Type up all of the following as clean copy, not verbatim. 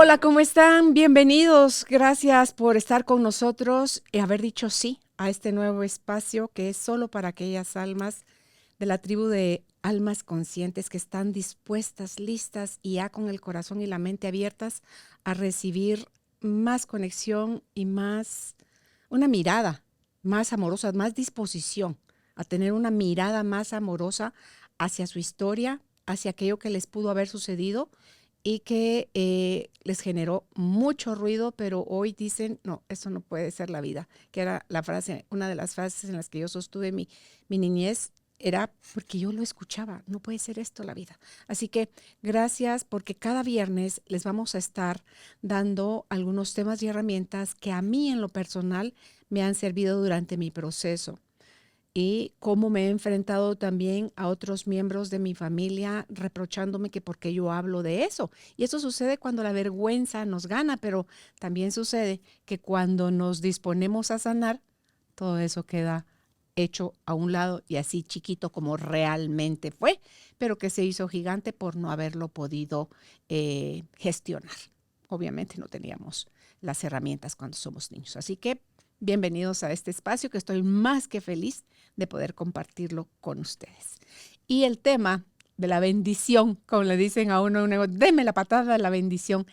Hola, ¿cómo están? Bienvenidos. Gracias por estar con nosotros y haber dicho sí a este nuevo espacio que es solo para aquellas almas de la tribu de almas conscientes que están dispuestas, listas y ya con el corazón y la mente abiertas a recibir más conexión y más, una mirada más amorosa, más disposición a tener una mirada más amorosa hacia su historia, hacia aquello que les pudo haber sucedido y que les generó mucho ruido, pero hoy dicen, no, eso no puede ser la vida, que era la frase, una de las frases en las que yo sostuve mi niñez, era porque yo lo escuchaba, no puede ser esto la vida. Así que gracias porque cada viernes les vamos a estar dando algunos temas y herramientas que a mí en lo personal me han servido durante mi proceso y cómo me he enfrentado también a otros miembros de mi familia reprochándome que por qué yo hablo de eso. Y eso sucede cuando la vergüenza nos gana, pero también sucede que cuando nos disponemos a sanar, todo eso queda hecho a un lado y así chiquito como realmente fue, pero que se hizo gigante por no haberlo podido gestionar. Obviamente no teníamos las herramientas cuando somos niños. Así que bienvenidos a este espacio que estoy más que feliz de poder compartirlo con ustedes. Y el tema de la bendición, como le dicen a uno, deme la patada de la bendición,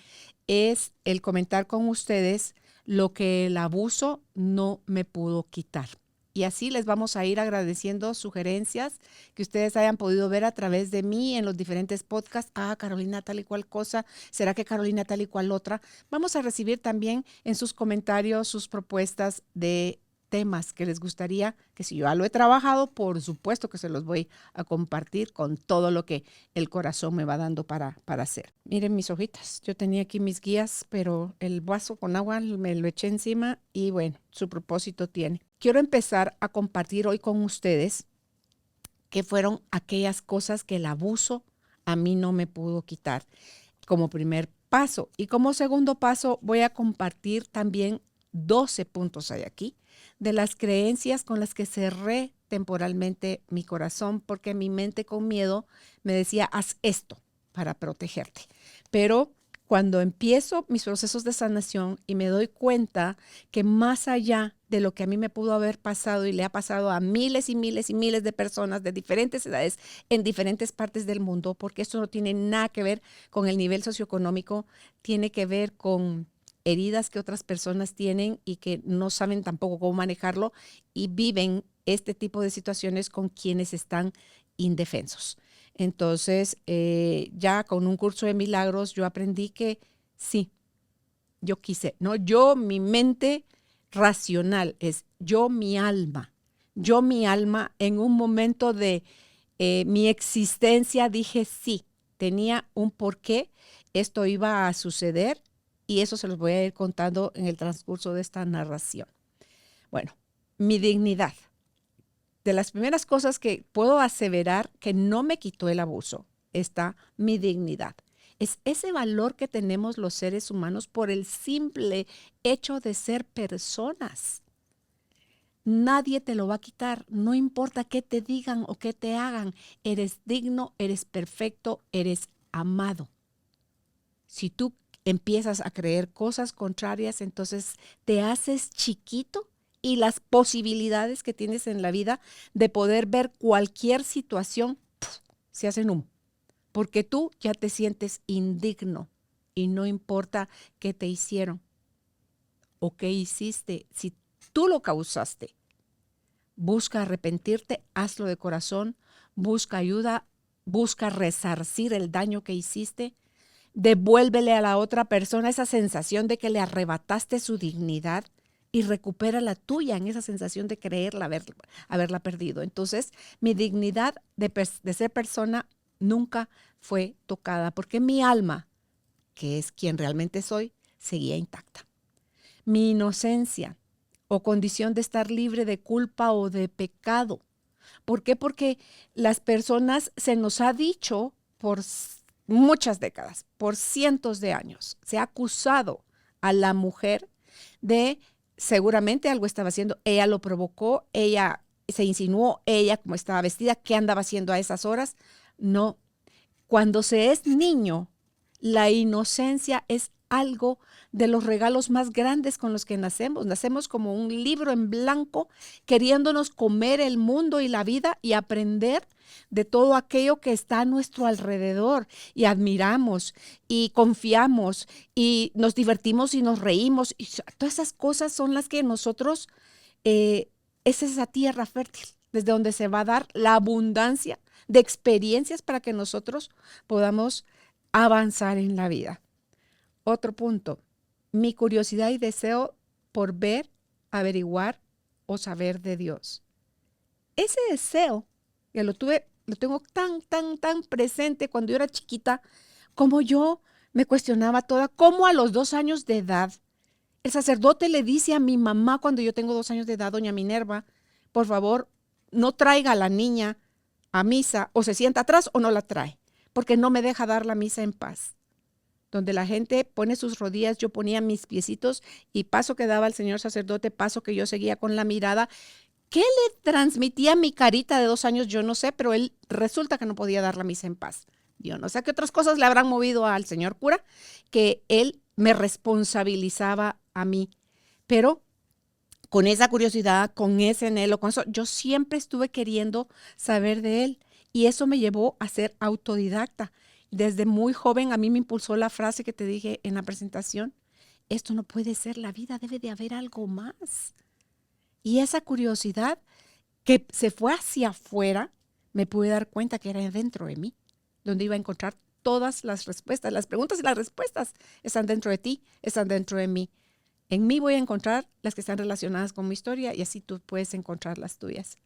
es el comentar con ustedes lo que el abuso no me pudo quitar. Y así les vamos a ir agradeciendo sugerencias que ustedes hayan podido ver a través de mí en los diferentes podcasts. Ah, Carolina, tal y cual cosa. ¿Será que Carolina tal y cual otra? Vamos a recibir también en sus comentarios sus propuestas de temas que les gustaría, que si yo ya lo he trabajado, por supuesto que se los voy a compartir con todo lo que el corazón me va dando para hacer. Miren mis hojitas, yo tenía aquí mis guías, pero el vaso con agua me lo eché encima y bueno, su propósito tiene. Quiero empezar a compartir hoy con ustedes qué fueron aquellas cosas que el abuso a mí no me pudo quitar como primer paso. Y como segundo paso voy a compartir también 12 puntos hay aquí de las creencias con las que cerré temporalmente mi corazón porque mi mente con miedo me decía, haz esto para protegerte. Pero cuando empiezo mis procesos de sanación y me doy cuenta que más allá de lo que a mí me pudo haber pasado y le ha pasado a miles y miles y miles de personas de diferentes edades en diferentes partes del mundo, porque esto no tiene nada que ver con el nivel socioeconómico, tiene que ver con heridas que otras personas tienen y que no saben tampoco cómo manejarlo y viven este tipo de situaciones con quienes están indefensos. Entonces, ya con un curso de milagros, yo aprendí que sí, yo quise, no yo, mi mente racional, es yo, mi alma, en un momento de mi existencia dije sí, tenía un porqué, esto iba a suceder y eso se los voy a ir contando en el transcurso de esta narración. Bueno, mi dignidad. De las primeras cosas que puedo aseverar que no me quitó el abuso está mi dignidad. Es ese valor que tenemos los seres humanos por el simple hecho de ser personas. Nadie te lo va a quitar, no importa qué te digan o qué te hagan. Eres digno, eres perfecto, eres amado. Si tú empiezas a creer cosas contrarias, entonces te haces chiquito y las posibilidades que tienes en la vida de poder ver cualquier situación se hacen humo, porque tú ya te sientes indigno y no importa qué te hicieron o qué hiciste, si tú lo causaste. Busca arrepentirte, hazlo de corazón, busca ayuda, busca resarcir el daño que hiciste. Devuélvele a la otra persona esa sensación de que le arrebataste su dignidad y recupera la tuya en esa sensación de creerla, haberla perdido. Entonces, mi dignidad de ser persona nunca fue tocada porque mi alma, que es quien realmente soy, seguía intacta. Mi inocencia o condición de estar libre de culpa o de pecado. ¿Por qué? Porque las personas se nos ha dicho por muchas décadas, por cientos de años, se ha acusado a la mujer de seguramente algo estaba haciendo, ella lo provocó, ella se insinuó, ella como estaba vestida, ¿qué andaba haciendo a esas horas? No, cuando se es niño, La inocencia es algo de los regalos más grandes con los que nacemos. Nacemos como un libro en blanco, queriéndonos comer el mundo y la vida y aprender de todo aquello que está a nuestro alrededor. Y admiramos y confiamos y nos divertimos y nos reímos. Y todas esas cosas son las que nosotros, es esa tierra fértil desde donde se va a dar la abundancia de experiencias para que nosotros podamos avanzar en la vida. Otro punto, mi curiosidad y deseo por ver, averiguar o saber de Dios. Ese deseo, que lo tengo tan presente cuando yo era chiquita, como yo me cuestionaba toda, como a los 2 años de edad, el sacerdote le dice a mi mamá cuando yo tengo 2 años de edad, doña Minerva, por favor, no traiga a la niña a misa, o se sienta atrás o no la trae, porque no me deja dar la misa en paz. Donde la gente pone sus rodillas, yo ponía mis piecitos y paso que daba el señor sacerdote, paso que yo seguía con la mirada. ¿Qué le transmitía mi carita de 2 años? Yo no sé, pero él resulta que no podía dar la misa en paz. Yo no sé qué otras cosas le habrán movido al señor cura, que él me responsabilizaba a mí. Pero con esa curiosidad, con ese anhelo, con eso, yo siempre estuve queriendo saber de él y eso me llevó a ser autodidacta. Desde muy joven a mí me impulsó la frase que te dije en la presentación, esto no puede ser la vida, debe de haber algo más. Y esa curiosidad que se fue hacia afuera, me pude dar cuenta que era dentro de mí, donde iba a encontrar todas las respuestas. Las preguntas y las respuestas están dentro de ti, están dentro de mí. En mí voy a encontrar las que están relacionadas con mi historia y así tú puedes encontrar las tuyas.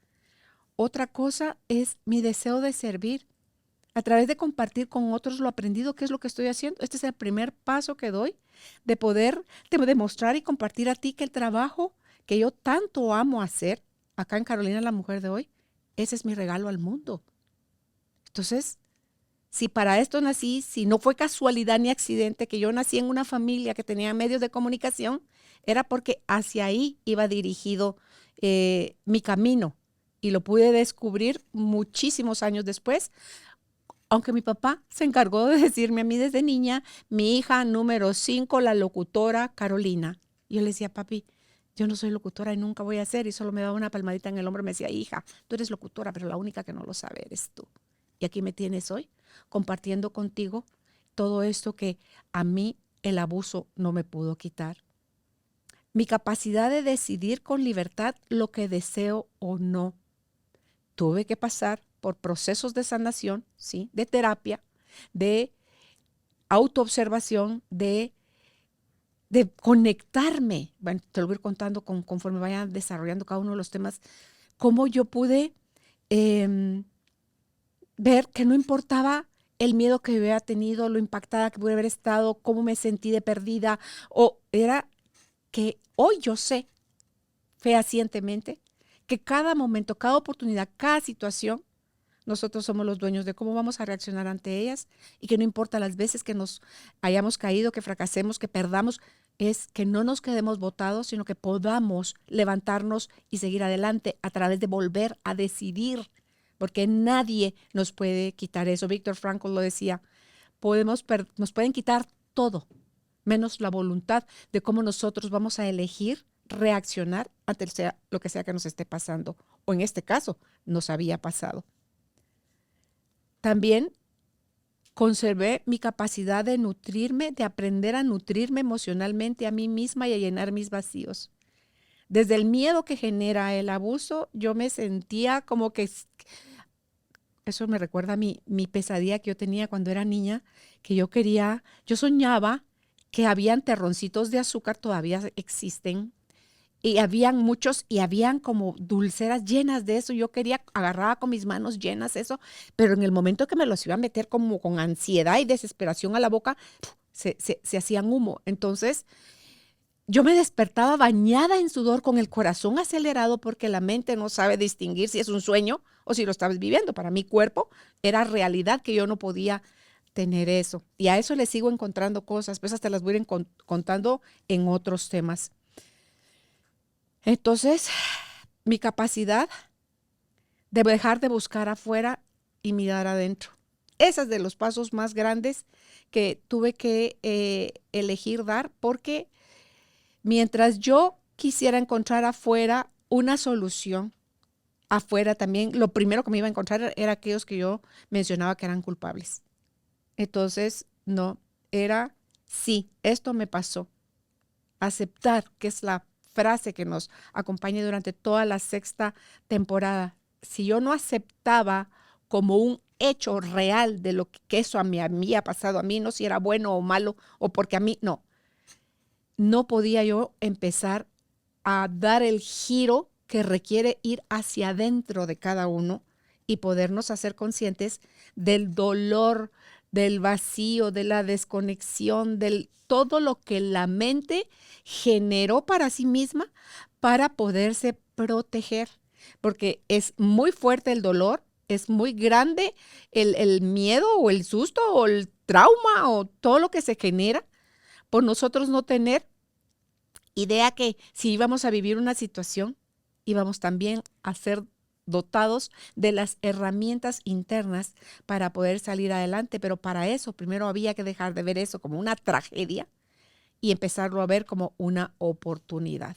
Otra cosa es mi deseo de servir. A través de compartir con otros lo aprendido, qué es lo que estoy haciendo. Este es el primer paso que doy de poder demostrar y compartir a ti que el trabajo que yo tanto amo hacer acá en Carolina, la mujer de hoy, ese es mi regalo al mundo. Entonces, si para esto nací, si no fue casualidad ni accidente que yo nací en una familia que tenía medios de comunicación, era porque hacia ahí iba dirigido mi camino y lo pude descubrir muchísimos años después, aunque mi papá se encargó de decirme a mí desde niña, mi hija número 5, la locutora Carolina. Y yo le decía, papi, yo no soy locutora y nunca voy a ser, y solo me daba una palmadita en el hombro y me decía, hija, tú eres locutora, pero la única que no lo sabe eres tú. Y aquí me tienes hoy, compartiendo contigo todo esto que a mí el abuso no me pudo quitar. Mi capacidad de decidir con libertad lo que deseo o no. Tuve que pasar por procesos de sanación, ¿sí? De terapia, de autoobservación, de conectarme. Bueno, te lo voy a ir contando conforme vaya desarrollando cada uno de los temas, cómo yo pude ver que no importaba el miedo que hubiera tenido, lo impactada que pude haber estado, cómo me sentí de perdida, o era que hoy yo sé fehacientemente que cada momento, cada oportunidad, cada situación, nosotros somos los dueños de cómo vamos a reaccionar ante ellas y que no importa las veces que nos hayamos caído, que fracasemos, que perdamos, es que no nos quedemos botados, sino que podamos levantarnos y seguir adelante a través de volver a decidir, porque nadie nos puede quitar eso. Víctor Frankl lo decía, nos pueden quitar todo, menos la voluntad de cómo nosotros vamos a elegir reaccionar ante lo que sea que nos esté pasando, o en este caso, nos había pasado. También conservé mi capacidad de nutrirme, de aprender a nutrirme emocionalmente a mí misma y a llenar mis vacíos. Desde el miedo que genera el abuso, yo me sentía como que, eso me recuerda a mi pesadilla que yo tenía cuando era niña, que yo soñaba que habían terroncitos de azúcar, todavía existen, y habían muchos y habían como dulceras llenas de eso. Yo agarraba con mis manos llenas eso, pero en el momento que me los iba a meter como con ansiedad y desesperación a la boca, se hacían humo. Entonces, yo me despertaba bañada en sudor, con el corazón acelerado, porque la mente no sabe distinguir si es un sueño o si lo estabas viviendo. Para mi cuerpo era realidad que yo no podía tener eso. Y a eso le sigo encontrando cosas, pues hasta las voy a ir contando en otros temas. Entonces, mi capacidad de dejar de buscar afuera y mirar adentro. Ese es de los pasos más grandes que tuve que elegir dar, porque mientras yo quisiera encontrar afuera una solución, afuera también, lo primero que me iba a encontrar era aquellos que yo mencionaba que eran culpables. Entonces, no, era, sí, esto me pasó. Aceptar, que es la frase que nos acompaña durante toda la sexta temporada. Si yo no aceptaba como un hecho real de lo que eso a mí ha pasado a mí, no si era bueno o malo, o porque a mí, no podía yo empezar a dar el giro que requiere ir hacia adentro de cada uno y podernos hacer conscientes del dolor, del vacío, de la desconexión, del todo lo que la mente generó para sí misma para poderse proteger. Porque es muy fuerte el dolor, es muy grande el miedo o el susto o el trauma o todo lo que se genera por nosotros no tener idea que si íbamos a vivir una situación, íbamos también a ser dotados de las herramientas internas para poder salir adelante, pero para eso primero había que dejar de ver eso como una tragedia y empezarlo a ver como una oportunidad.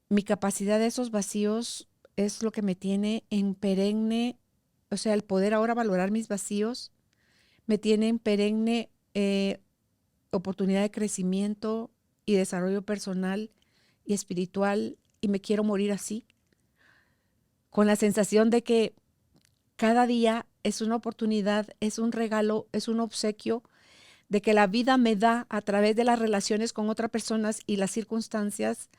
Mi capacidad de esos vacíos es lo que me tiene en perenne, o sea, el poder ahora valorar mis vacíos me tiene en perenne oportunidad de crecimiento y desarrollo personal y espiritual, y me quiero morir así, con la sensación de que cada día es una oportunidad, es un regalo, es un obsequio de que la vida me da a través de las relaciones con otras personas y las circunstancias,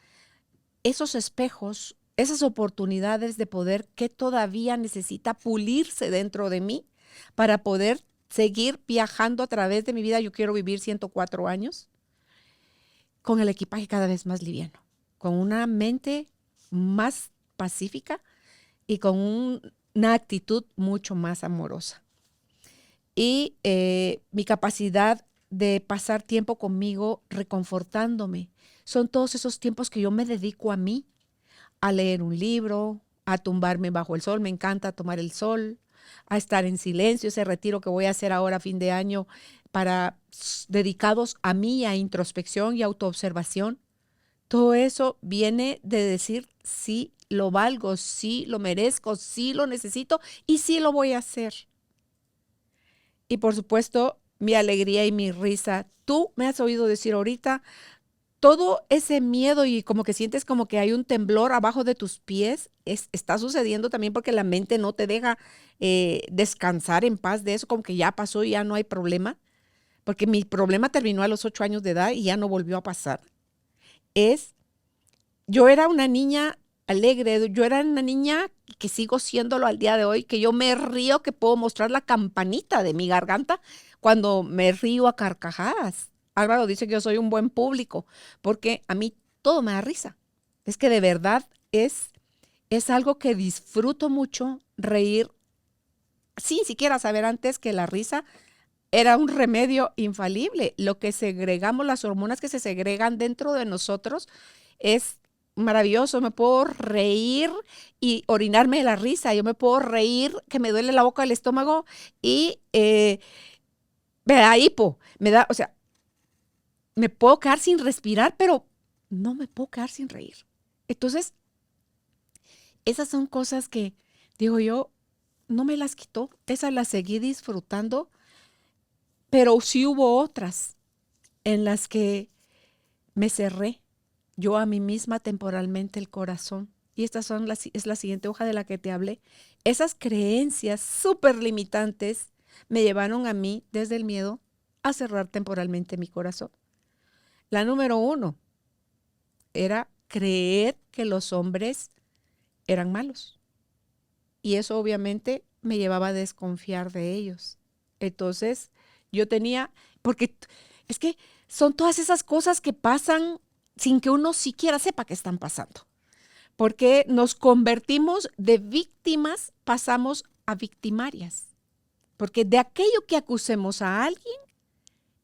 esos espejos, esas oportunidades de poder que todavía necesita pulirse dentro de mí para poder seguir viajando a través de mi vida. Yo quiero vivir 104 años con el equipaje cada vez más liviano, con una mente más pacífica y con una actitud mucho más amorosa. Y mi capacidad de pasar tiempo conmigo reconfortándome. Son todos esos tiempos que yo me dedico a mí, a leer un libro, a tumbarme bajo el sol, me encanta tomar el sol, a estar en silencio, ese retiro que voy a hacer ahora a fin de año dedicados a mí, a introspección y autoobservación. Todo eso viene de decir sí lo valgo, sí lo merezco, sí lo necesito y sí lo voy a hacer. Y por supuesto, mi alegría y mi risa. Tú me has oído decir ahorita, todo ese miedo y como que sientes como que hay un temblor abajo de tus pies, está sucediendo también porque la mente no te deja descansar en paz de eso, como que ya pasó y ya no hay problema, porque mi problema terminó a los 8 años de edad y ya no volvió a pasar. Yo era una niña alegre, yo era una niña que sigo siéndolo al día de hoy, que yo me río, que puedo mostrar la campanita de mi garganta cuando me río a carcajadas. Álvaro dice que yo soy un buen público, porque a mí todo me da risa. Es que de verdad es algo que disfruto mucho, reír, sin siquiera saber antes que la risa era un remedio infalible. Lo que segregamos, las hormonas que se segregan dentro de nosotros es maravilloso. Me puedo reír y orinarme de la risa. Yo me puedo reír que me duele la boca del estómago y me da hipo. O sea, me puedo quedar sin respirar, pero no me puedo quedar sin reír. Entonces, esas son cosas que, digo yo, no me las quitó. Esas las seguí disfrutando, pero sí hubo otras en las que me cerré yo a mí misma temporalmente el corazón. Y estas es la siguiente hoja de la que te hablé. Esas creencias súper limitantes me llevaron a mí, desde el miedo, a cerrar temporalmente mi corazón. La número 1 era creer que los hombres eran malos. Y eso obviamente me llevaba a desconfiar de ellos. Entonces yo porque es que son todas esas cosas que pasan sin que uno siquiera sepa que están pasando. Porque nos convertimos de víctimas, pasamos a victimarias. Porque de aquello que acusemos a alguien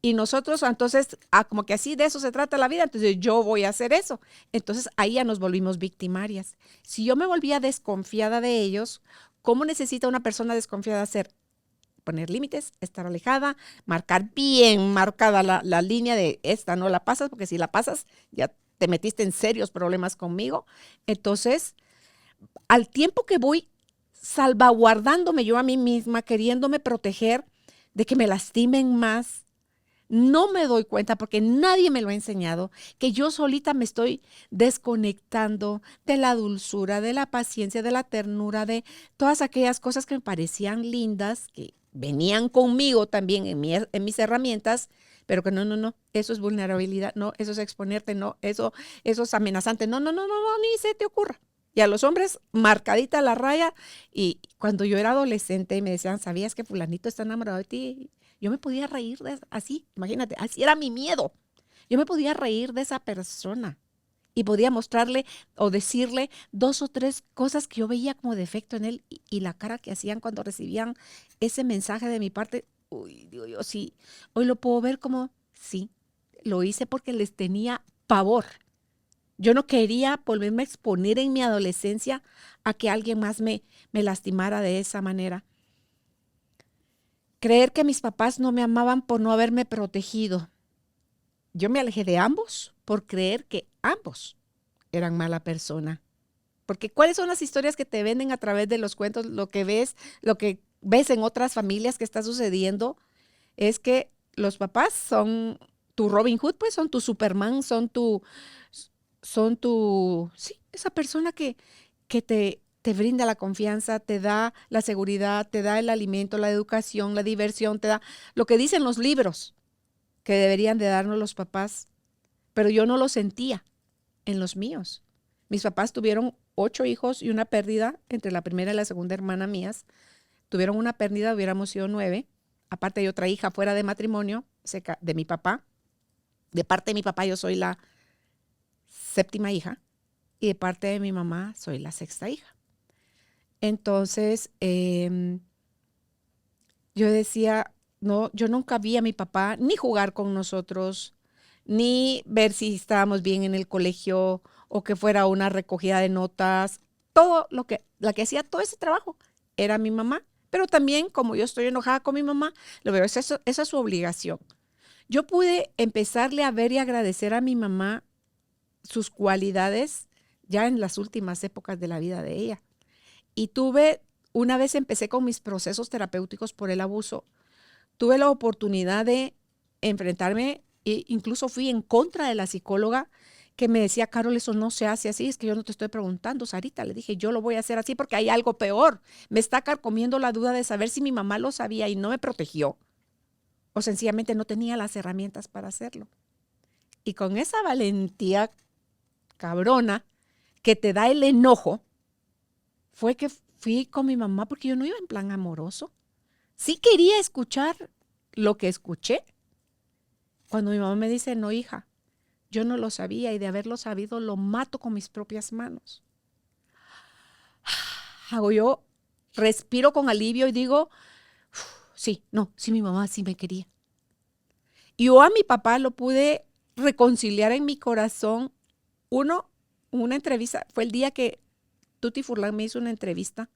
y nosotros entonces, como que así de eso se trata la vida, entonces yo voy a hacer eso. Entonces ahí ya nos volvimos victimarias. Si yo me volvía desconfiada de ellos, ¿Cómo necesita una persona desconfiada hacer? Poner límites, estar alejada, marcar bien marcada la línea de esta no la pasas, porque si la pasas ya te metiste en serios problemas conmigo. Entonces, al tiempo que voy salvaguardándome yo a mí misma, queriéndome proteger de que me lastimen más, no me doy cuenta porque nadie me lo ha enseñado, que yo solita me estoy desconectando de la dulzura, de la paciencia, de la ternura, de todas aquellas cosas que me parecían lindas, que venían conmigo también en mis herramientas, pero que no, eso es vulnerabilidad, no, eso es exponerte, no, eso es amenazante, no, ni se te ocurra. Y a los hombres, marcadita la raya. Y cuando yo era adolescente y me decían, ¿sabías que fulanito está enamorado de ti? Yo me podía reír así, imagínate, así era mi miedo. Yo me podía reír de esa persona y podía mostrarle o decirle 2 o 3 cosas que yo veía como defecto en él y la cara que hacían cuando recibían ese mensaje de mi parte. Uy, digo yo, sí, hoy lo puedo ver como, sí, lo hice porque les tenía pavor. Yo no quería volverme a exponer en mi adolescencia a que alguien más me lastimara de esa manera. Creer que mis papás no me amaban por no haberme protegido. Yo me alejé de ambos por creer que ambos eran mala persona. Porque ¿cuáles son las historias que te venden a través de los cuentos? Lo que ves en otras familias que está sucediendo es que los papás son tu Robin Hood, pues son tu Superman, sí, esa persona que te brinda la confianza, te da la seguridad, te da el alimento, la educación, la diversión, te da lo que dicen los libros que deberían de darnos los papás, pero yo no lo sentía en los míos. Mis papás tuvieron 8 hijos y una pérdida entre la primera y la segunda hermana mías. Tuvieron una pérdida, hubiéramos sido 9. Aparte de otra hija fuera de matrimonio de mi papá. De parte de mi papá yo soy la 7ª hija y de parte de mi mamá soy la 6ª hija. Entonces, yo decía, no, yo nunca vi a mi papá ni jugar con nosotros, ni ver si estábamos bien en el colegio o que fuera una recogida de notas. Todo la que hacía todo ese trabajo era mi mamá. Pero también, como yo estoy enojada con mi mamá, lo veo, esa es su obligación. Yo pude empezarle a ver y agradecer a mi mamá sus cualidades ya en las últimas épocas de la vida de ella. Y una vez empecé con mis procesos terapéuticos por el abuso, tuve la oportunidad de enfrentarme e incluso fui en contra de la psicóloga que me decía, Carol, eso no se hace así, es que yo no te estoy preguntando, Sarita, le dije, yo lo voy a hacer así porque hay algo peor. Me está carcomiendo la duda de saber si mi mamá lo sabía y no me protegió o sencillamente no tenía las herramientas para hacerlo. Y con esa valentía cabrona que te da el enojo, fue que fui con mi mamá porque yo no iba en plan amoroso. Sí quería escuchar lo que escuché. Cuando mi mamá me dice, no, hija, yo no lo sabía y de haberlo sabido lo mato con mis propias manos. Hago yo, respiro con alivio y digo, sí, no, sí mi mamá sí me quería. Y yo a mi papá lo pude reconciliar en mi corazón. Una entrevista, fue el día que Tuti Furlan me hizo una entrevista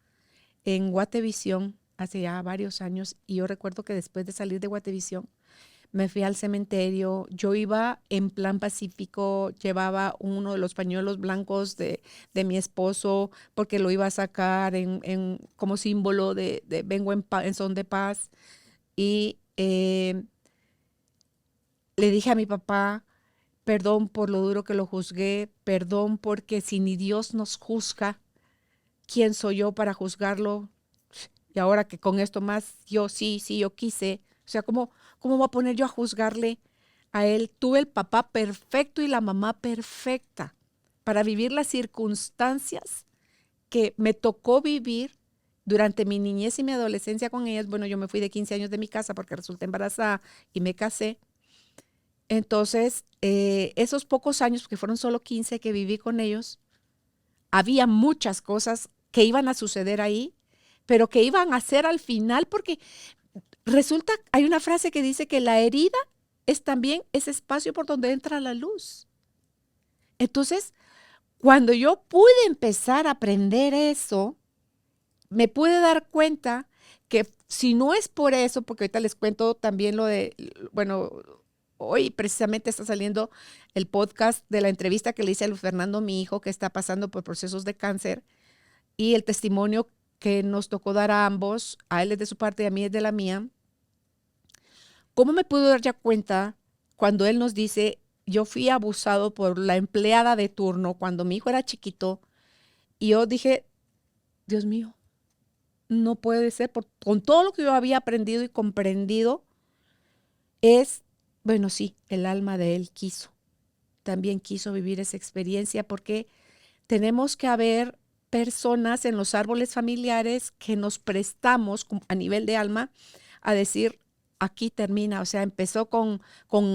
en Guatevisión hace ya varios años y yo recuerdo que después de salir de Guatevisión me fui al cementerio, yo iba en plan pacífico, llevaba uno de los pañuelos blancos de mi esposo porque lo iba a sacar como símbolo de vengo en son de paz y le dije a mi papá, perdón por lo duro que lo juzgué, perdón porque si ni Dios nos juzga, ¿quién soy yo para juzgarlo? Y ahora que con esto más, yo yo quise. O sea, ¿cómo voy a poner yo a juzgarle a él? Tuve el papá perfecto y la mamá perfecta para vivir las circunstancias que me tocó vivir durante mi niñez y mi adolescencia con ellas. Bueno, yo me fui de 15 años de mi casa porque resulté embarazada y me casé. Entonces, esos pocos años, porque fueron solo 15 que viví con ellos, había muchas cosas que iban a suceder ahí, pero que iban a ser al final, porque resulta, hay una frase que dice que la herida es también ese espacio por donde entra la luz. Entonces, cuando yo pude empezar a aprender eso, me pude dar cuenta que si no es por eso, porque ahorita les cuento también lo de, bueno, hoy precisamente está saliendo el podcast de la entrevista que le hice a Luis Fernando, mi hijo, que está pasando por procesos de cáncer, y el testimonio que nos tocó dar a ambos, a él es de su parte y a mí es de la mía. ¿Cómo me pude dar ya cuenta cuando él nos dice, yo fui abusado por la empleada de turno cuando mi hijo era chiquito? Y yo dije, Dios mío, no puede ser, con todo lo que yo había aprendido y comprendido, bueno, sí, el alma de él también quiso vivir esa experiencia, porque tenemos que haber personas en los árboles familiares que nos prestamos a nivel de alma a decir, aquí termina, o sea, empezó con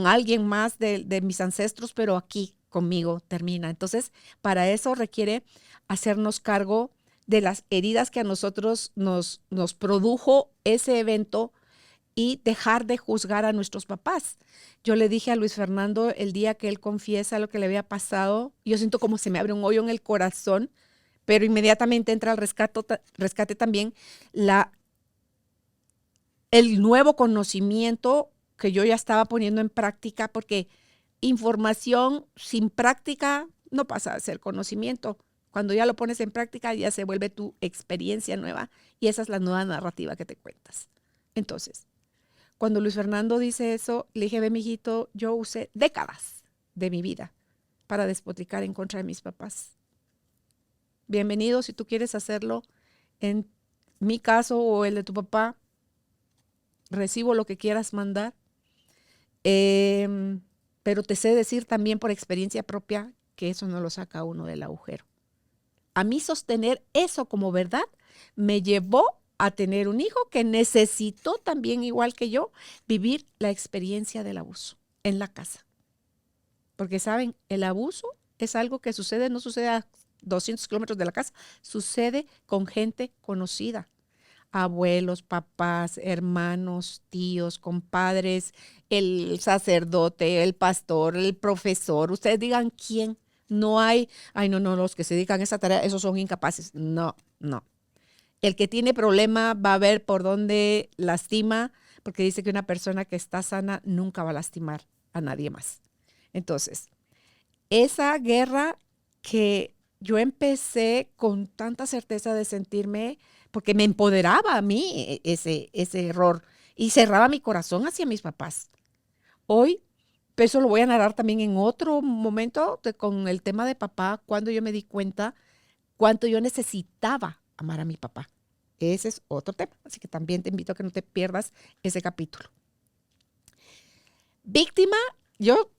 alguien más de mis ancestros, pero aquí conmigo termina. Entonces, para eso requiere hacernos cargo de las heridas que a nosotros nos produjo ese evento y dejar de juzgar a nuestros papás. Yo le dije a Luis Fernando el día que él confiesa lo que le había pasado, yo siento como se me abre un hoyo en el corazón, pero inmediatamente entra al rescate también el nuevo conocimiento que yo ya estaba poniendo en práctica, porque información sin práctica no pasa a ser conocimiento. Cuando ya lo pones en práctica ya se vuelve tu experiencia nueva y esa es la nueva narrativa que te cuentas. Entonces, cuando Luis Fernando dice eso, le dije, ve, mijito, yo usé décadas de mi vida para despotricar en contra de mis papás. Bienvenido si tú quieres hacerlo. En mi caso o el de tu papá, recibo lo que quieras mandar. Pero te sé decir también por experiencia propia que eso no lo saca uno del agujero. A mí sostener eso como verdad me llevó a tener un hijo que necesitó también, igual que yo, vivir la experiencia del abuso en la casa. Porque, ¿saben? El abuso es algo que sucede, no sucede a 200 kilómetros de la casa, sucede con gente conocida. Abuelos, papás, hermanos, tíos, compadres, el sacerdote, el pastor, el profesor. Ustedes digan quién. No hay, ay, no, los que se dedican a esa tarea, esos son incapaces. No. El que tiene problema va a ver por dónde lastima, porque dice que una persona que está sana nunca va a lastimar a nadie más. Entonces, esa guerra que yo empecé con tanta certeza de sentirme, porque me empoderaba a mí ese error y cerraba mi corazón hacia mis papás. Hoy, eso lo voy a narrar también en otro momento con el tema de papá, cuando yo me di cuenta cuánto yo necesitaba amar a mi papá. Ese es otro tema, así que también te invito a que no te pierdas ese capítulo. Víctima, yo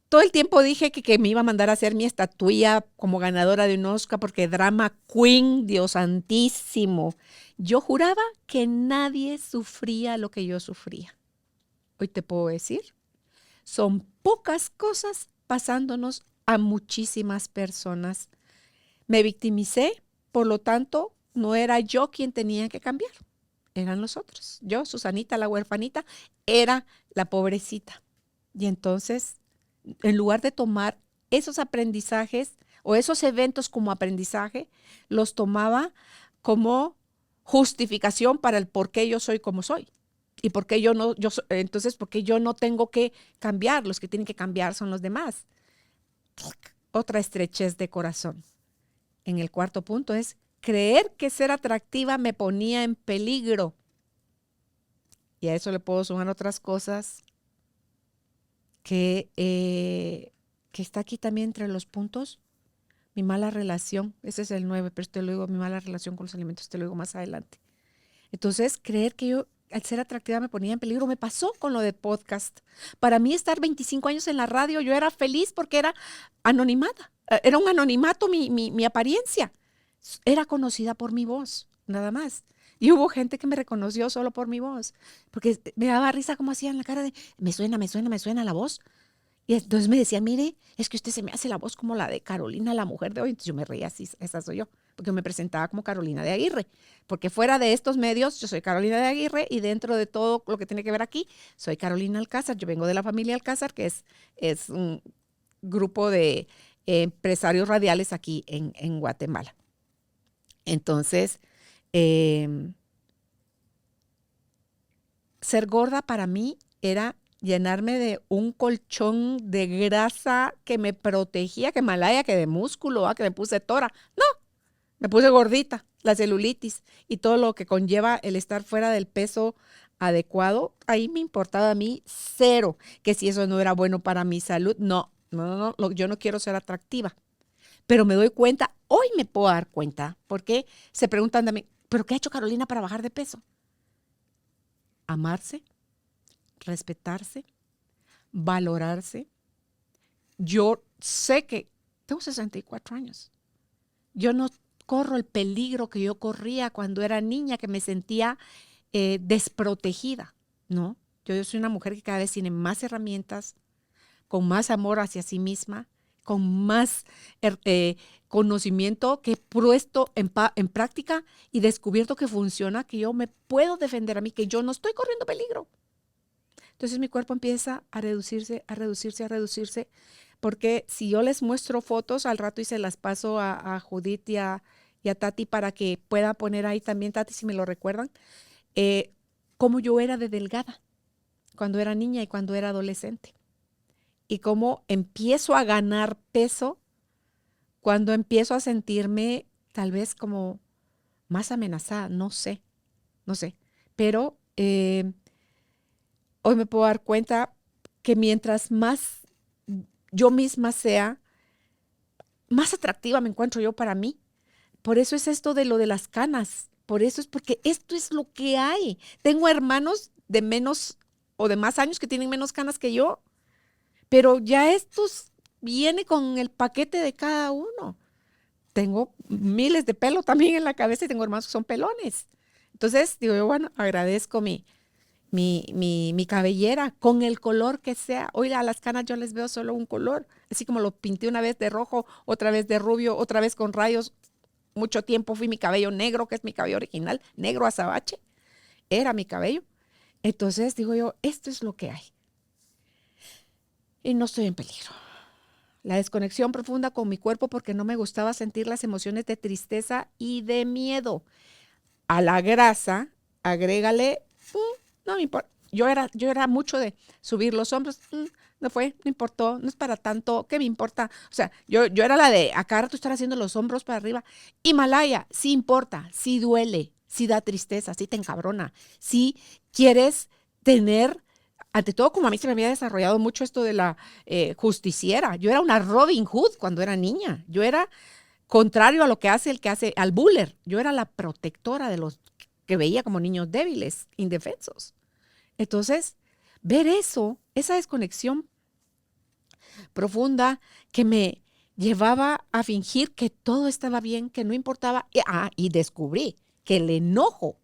todo el tiempo dije que me iba a mandar a hacer mi estatuilla como ganadora de un Oscar porque drama queen, Dios santísimo. Yo juraba que nadie sufría lo que yo sufría. Hoy te puedo decir, son pocas cosas pasándonos a muchísimas personas. Me victimicé, por lo tanto, no era yo quien tenía que cambiar, eran los otros. Yo, Susanita, la huerfanita, era la pobrecita. Y entonces, en lugar de tomar esos aprendizajes o esos eventos como aprendizaje, los tomaba como justificación para el por qué yo soy como soy. Y por qué entonces, ¿por qué yo no tengo que cambiar? Los que tienen que cambiar son los demás. Otra estrechez de corazón. En el cuarto punto es creer que ser atractiva me ponía en peligro. Y a eso le puedo sumar otras cosas que está aquí también entre los puntos. Mi mala relación, ese es el 9, pero te lo digo, mi mala relación con los alimentos, te lo digo más adelante. Entonces, creer que yo al ser atractiva me ponía en peligro, me pasó con lo de podcast. Para mí estar 25 años en la radio, yo era feliz porque era anonimada. Era un anonimato mi apariencia. Era conocida por mi voz, nada más. Y hubo gente que me reconoció solo por mi voz, porque me daba risa como hacían la cara de, me suena la voz. Y entonces me decía, mire, es que usted se me hace la voz como la de Carolina, la mujer de hoy. Entonces yo me reía así, esa soy yo, porque me presentaba como Carolina de Aguirre. Porque fuera de estos medios, yo soy Carolina de Aguirre y dentro de todo lo que tiene que ver aquí, soy Carolina Alcázar. Yo vengo de la familia Alcázar, que es un grupo de empresarios radiales aquí en Guatemala. Entonces, Em, Ser gorda para mí era llenarme de un colchón de grasa que me protegía, que malaya, que de músculo, que me puse tora. No, me puse gordita, la celulitis y todo lo que conlleva el estar fuera del peso adecuado. Ahí me importaba a mí cero, que si eso no era bueno para mi salud. No, no, no, no, yo no quiero ser atractiva. Pero me doy cuenta, hoy me puedo dar cuenta, porque se preguntan también, ¿pero qué ha hecho Carolina para bajar de peso? Amarse, respetarse, valorarse. Yo sé que tengo 64 años. Yo no corro el peligro que yo corría cuando era niña, que me sentía desprotegida, ¿no? Yo soy una mujer que cada vez tiene más herramientas, con más amor hacia sí misma, con más conocimiento que he puesto en práctica y descubierto que funciona, que yo me puedo defender a mí, que yo no estoy corriendo peligro. Entonces mi cuerpo empieza a reducirse, a reducirse, a reducirse, porque si yo les muestro fotos al rato y se las paso a Judith y a Tati para que pueda poner ahí también, Tati, si me lo recuerdan, cómo yo era de delgada cuando era niña y cuando era adolescente. Y cómo empiezo a ganar peso cuando empiezo a sentirme tal vez como más amenazada, no sé, no sé. Pero hoy me puedo dar cuenta que mientras más yo misma sea, más atractiva me encuentro yo para mí. Por eso es esto de lo de las canas. Por eso es porque esto es lo que hay. Tengo hermanos de menos o de más años que tienen menos canas que yo, pero ya estos viene con el paquete de cada uno. Tengo miles de pelo también en la cabeza y tengo hermanos que son pelones. Entonces, digo yo, bueno, agradezco mi cabellera con el color que sea. Hoy a las canas yo les veo solo un color, así como lo pinté una vez de rojo, otra vez de rubio, otra vez con rayos. Mucho tiempo fui mi cabello negro, que es mi cabello original, negro azabache, era mi cabello. Entonces digo yo, esto es lo que hay. Y no estoy en peligro. La desconexión profunda con mi cuerpo porque no me gustaba sentir las emociones de tristeza y de miedo. A la grasa, agrégale, no me importa. Yo era mucho de subir los hombros, no fue, no importó, no es para tanto, ¿qué me importa? O sea, yo era la de a cada rato estar haciendo los hombros para arriba. Himalaya, sí importa, sí duele, sí da tristeza, sí te encabrona, sí quieres tener, ante todo como a mí se me había desarrollado mucho esto de la justiciera. Yo era una Robin Hood cuando era niña. Yo era contrario a lo que hace el que hace al buller. Yo era la protectora de los que veía como niños débiles, indefensos. Entonces, ver eso, esa desconexión profunda que me llevaba a fingir que todo estaba bien, que no importaba. Y descubrí que el enojo,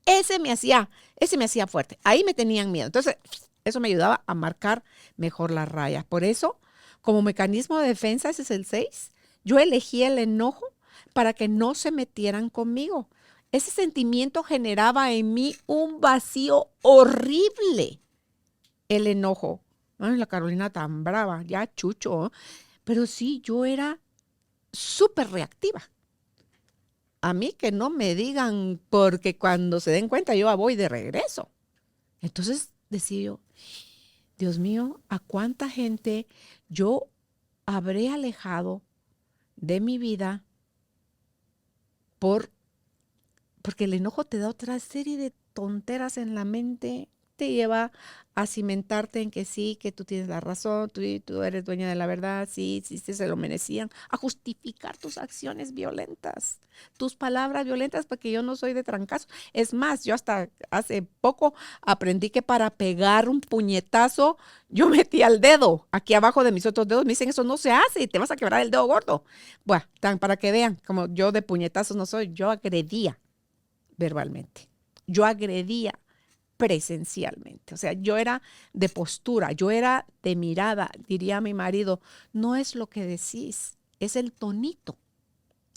ese me hacía fuerte. Ahí me tenían miedo. Entonces, eso me ayudaba a marcar mejor las rayas. Por eso, como mecanismo de defensa, ese es el 6, yo elegí el enojo para que no se metieran conmigo. Ese sentimiento generaba en mí un vacío horrible, el enojo. Ay, la Carolina tan brava, ya chucho. ¿Eh? Pero sí, yo era súper reactiva. A mí que no me digan, porque cuando se den cuenta yo voy de regreso. Entonces decía yo, Dios mío, ¿a cuánta gente yo habré alejado de mi vida por porque el enojo te da otra serie de tonteras en la mente, te lleva a cimentarte en que sí, que tú tienes la razón, tú eres dueña de la verdad, sí, sí, sí, se lo merecían, a justificar tus acciones violentas, tus palabras violentas, porque yo no soy de trancazo. Es más, yo hasta hace poco aprendí que para pegar un puñetazo, yo metía el dedo aquí abajo de mis otros dedos, me dicen, eso no se hace, te vas a quebrar el dedo gordo. Bueno, para que vean, como yo de puñetazos no soy, yo agredía verbalmente. Yo agredía presencialmente. O sea, yo era de postura, yo era de mirada, diría mi marido, no es lo que decís, es el tonito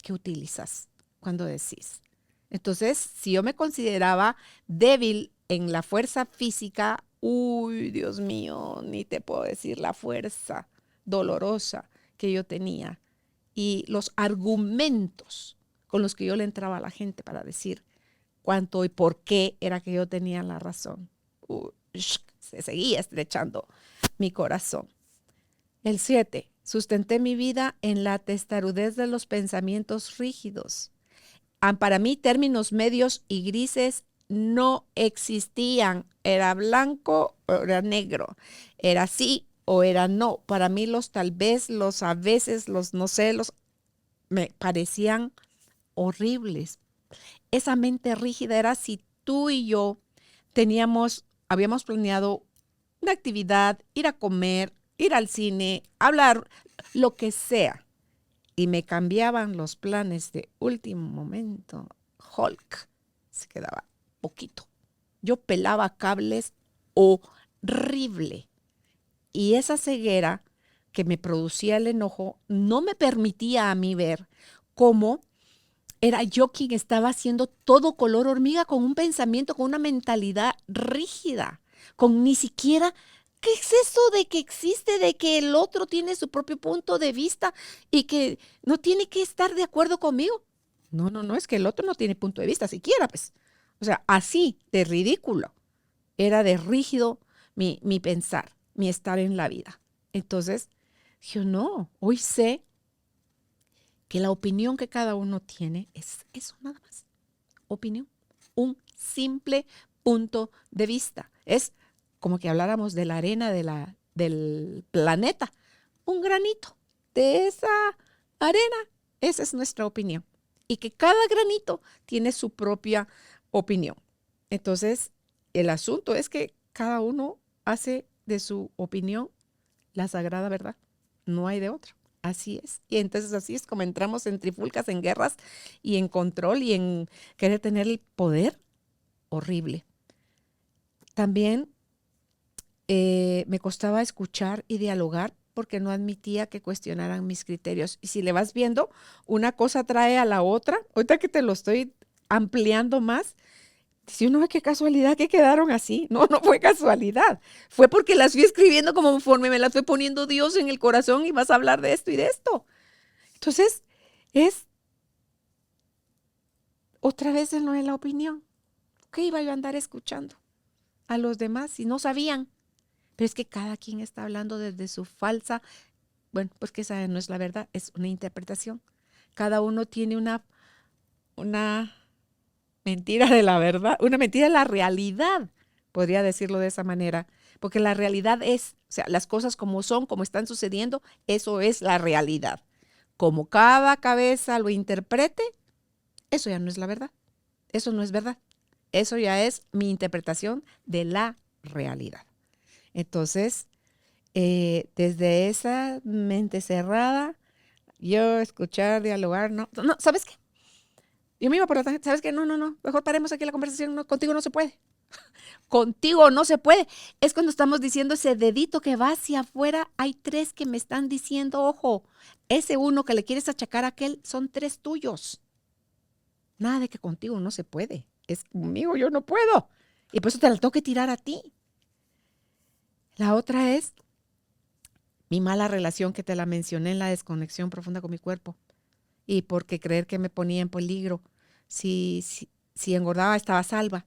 que utilizas cuando decís. Entonces, si yo me consideraba débil en la fuerza física, uy, Dios mío, ni te puedo decir la fuerza dolorosa que yo tenía y los argumentos con los que yo le entraba a la gente para decir cuánto y por qué era que yo tenía la razón. Se seguía estrechando mi corazón. El 7. Sustenté mi vida en la testarudez de los pensamientos rígidos. Para mí, términos medios y grises no existían. Era blanco o era negro. Era sí o era no. Para mí, los tal vez, los a veces, los no sé, los me parecían horribles. Esa mente rígida era si tú y yo habíamos planeado una actividad, ir a comer, ir al cine, hablar, lo que sea. Y me cambiaban los planes de último momento. Hulk se quedaba poquito. Yo pelaba cables horrible. Y esa ceguera que me producía el enojo no me permitía a mí ver cómo era yo quien estaba haciendo todo color hormiga con un pensamiento, con una mentalidad rígida, con ni siquiera, ¿qué es eso de que existe, de que el otro tiene su propio punto de vista y que no tiene que estar de acuerdo conmigo? No, no, no, es que el otro no tiene punto de vista siquiera, pues. O sea, así de ridículo, era de rígido mi pensar, mi estar en la vida. Entonces, yo no, hoy sé que la opinión que cada uno tiene es eso nada más, opinión, un simple punto de vista. Es como que habláramos de la arena del planeta, un granito de esa arena, esa es nuestra opinión. Y que cada granito tiene su propia opinión. Entonces, el asunto es que cada uno hace de su opinión la sagrada verdad, no hay de otra. Así es. Y entonces así es como entramos en trifulcas, en guerras y en control y en querer tener el poder horrible. También me costaba escuchar y dialogar porque no admitía que cuestionaran mis criterios. Y si le vas viendo, una cosa trae a la otra. Ahorita que te lo estoy ampliando más, si uno ve qué casualidad que quedaron así. No, no fue casualidad. Fue porque las fui escribiendo como conforme me las fue poniendo Dios en el corazón y vas a hablar de esto y de esto. Entonces, es otra vez en lo de la opinión. ¿Qué iba yo a andar escuchando a los demás si no sabían? Pero es que cada quien está hablando desde su falsa, bueno, pues que esa no es la verdad, es una interpretación. Cada uno tiene una mentira de la verdad, una mentira de la realidad, podría decirlo de esa manera, porque la realidad es, o sea, las cosas como son, como están sucediendo, eso es la realidad. Como cada cabeza lo interprete, eso ya no es la verdad, eso no es verdad, eso ya es mi interpretación de la realidad. Entonces, desde esa mente cerrada, yo escuchar, dialogar, no, ¿sabes qué? Yo me iba por la tangente, ¿sabes qué? No, mejor paremos aquí la conversación, no, contigo no se puede. Contigo no se puede. Es cuando estamos diciendo ese dedito que va hacia afuera, hay tres que me están diciendo, ojo, ese uno que le quieres achacar a aquel, son tres tuyos. Nada de que contigo no se puede. Es conmigo, yo no puedo. Y por eso te la tengo que tirar a ti. La otra es mi mala relación que te la mencioné en la desconexión profunda con mi cuerpo. Y porque creer que me ponía en peligro. Si engordaba, estaba salva.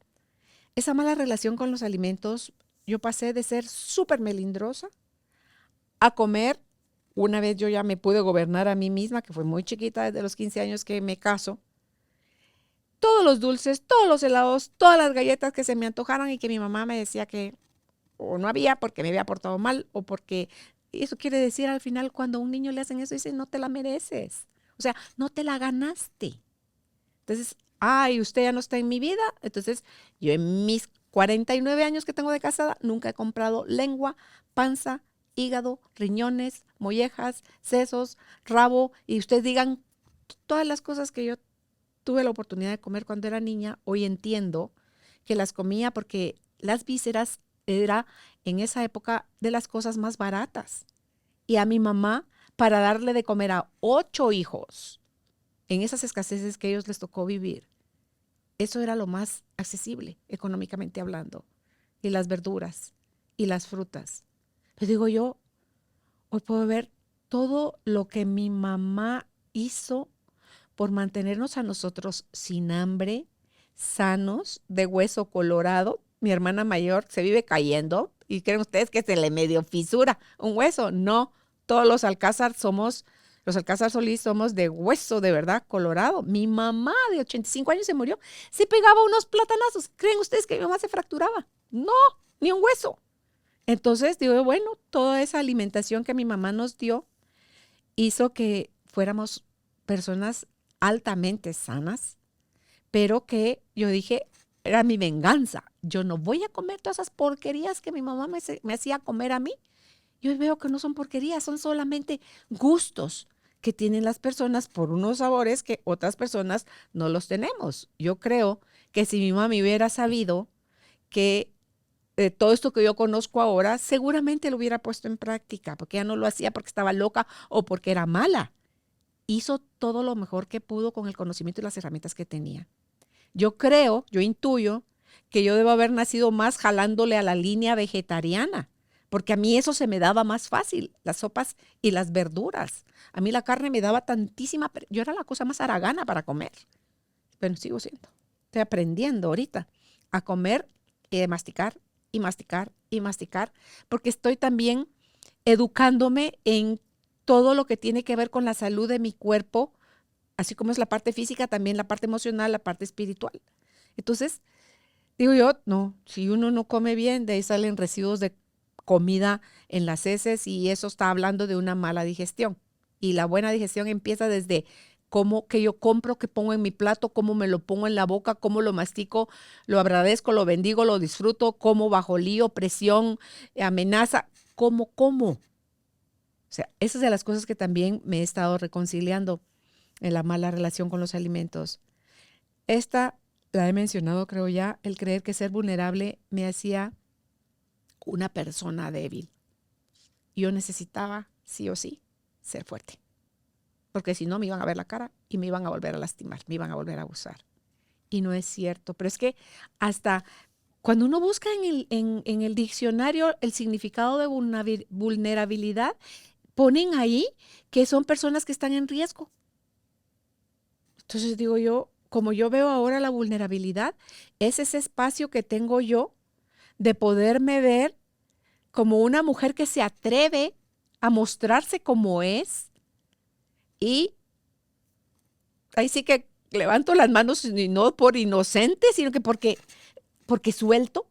Esa mala relación con los alimentos, yo pasé de ser súper melindrosa a comer. Una vez yo ya me pude gobernar a mí misma, que fue muy chiquita, desde los 15 años que me caso. Todos los dulces, todos los helados, todas las galletas que se me antojaron y que mi mamá me decía que o no había porque me había portado mal o porque eso quiere decir al final cuando a un niño le hacen eso, dice no te la mereces. O sea, no te la ganaste. Entonces, ay, usted ya no está en mi vida. Entonces, yo en mis 49 años que tengo de casada, nunca he comprado lengua, panza, hígado, riñones, mollejas, sesos, rabo. Y ustedes digan todas las cosas que yo tuve la oportunidad de comer cuando era niña. Hoy entiendo que las comía porque las vísceras era en esa época de las cosas más baratas. Y a mi mamá, para darle de comer a 8 hijos, en esas escaseces que a ellos les tocó vivir, eso era lo más accesible económicamente hablando. Y las verduras y las frutas. Pero digo yo, hoy puedo ver todo lo que mi mamá hizo por mantenernos a nosotros sin hambre, sanos, de hueso colorado. Mi hermana mayor se vive cayendo y creen ustedes que se le medio fisura un hueso. No, todos los Alcázar Solís somos de hueso de verdad colorado. Mi mamá de 85 años se murió, se pegaba unos platanazos. ¿Creen ustedes que mi mamá se fracturaba? No, ni un hueso. Entonces digo, bueno, toda esa alimentación que mi mamá nos dio hizo que fuéramos personas altamente sanas, pero que yo dije, era mi venganza. Yo no voy a comer todas esas porquerías que mi mamá me hacía comer a mí. Yo veo que no son porquerías, son solamente gustos que tienen las personas por unos sabores que otras personas no los tenemos. Yo creo que si mi mamá me hubiera sabido que todo esto que yo conozco ahora, seguramente lo hubiera puesto en práctica, porque ella no lo hacía porque estaba loca o porque era mala. Hizo todo lo mejor que pudo con el conocimiento y las herramientas que tenía. Yo creo, yo intuyo que yo debo haber nacido más jalándole a la línea vegetariana, porque a mí eso se me daba más fácil, las sopas y las verduras. A mí la carne me daba tantísima, yo era la cosa más haragana para comer, pero sigo siendo. Estoy aprendiendo ahorita a comer y a masticar y masticar y masticar, porque estoy también educándome en todo lo que tiene que ver con la salud de mi cuerpo, así como es la parte física, también la parte emocional, la parte espiritual. Entonces, digo yo, no, si uno no come bien, de ahí salen residuos de comida en las heces y eso está hablando de una mala digestión. Y la buena digestión empieza desde cómo que yo compro, que pongo en mi plato, cómo me lo pongo en la boca, cómo lo mastico, lo agradezco, lo bendigo, lo disfruto, cómo bajo lío, presión, amenaza, cómo como. O sea, esas de las cosas que también me he estado reconciliando en la mala relación con los alimentos. Esta la he mencionado, creo ya, el creer que ser vulnerable me hacía una persona débil. Yo necesitaba, sí o sí, ser fuerte. Porque si no, me iban a ver la cara y me iban a volver a lastimar, me iban a volver a abusar. Y no es cierto. Pero es que hasta cuando uno busca en el diccionario el significado de vulnerabilidad, ponen ahí que son personas que están en riesgo. Entonces digo yo, como yo veo ahora la vulnerabilidad, es ese espacio que tengo yo de poderme ver como una mujer que se atreve a mostrarse como es y ahí sí que levanto las manos y no por inocente, sino que porque suelto.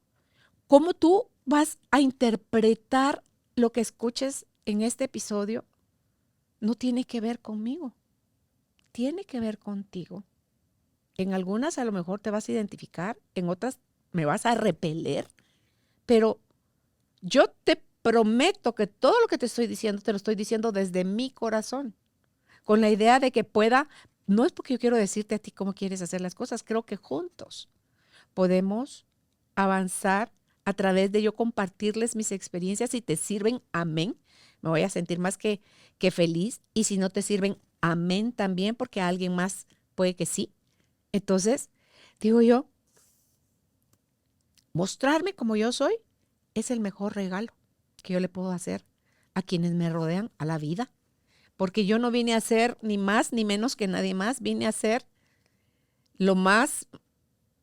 ¿Cómo tú vas a interpretar lo que escuches en este episodio? No tiene que ver conmigo, tiene que ver contigo. En algunas a lo mejor te vas a identificar, en otras me vas a repeler, pero yo te prometo que todo lo que te estoy diciendo, te lo estoy diciendo desde mi corazón, con la idea de que pueda, no es porque yo quiero decirte a ti cómo quieres hacer las cosas, creo que juntos podemos avanzar a través de yo compartirles mis experiencias. Si te sirven, amén, me voy a sentir más que feliz, y si no te sirven, amén también, porque a alguien más puede que sí. Entonces, digo yo, mostrarme como yo soy es el mejor regalo que yo le puedo hacer a quienes me rodean, a la vida. Porque yo no vine a ser ni más ni menos que nadie más, vine a ser lo más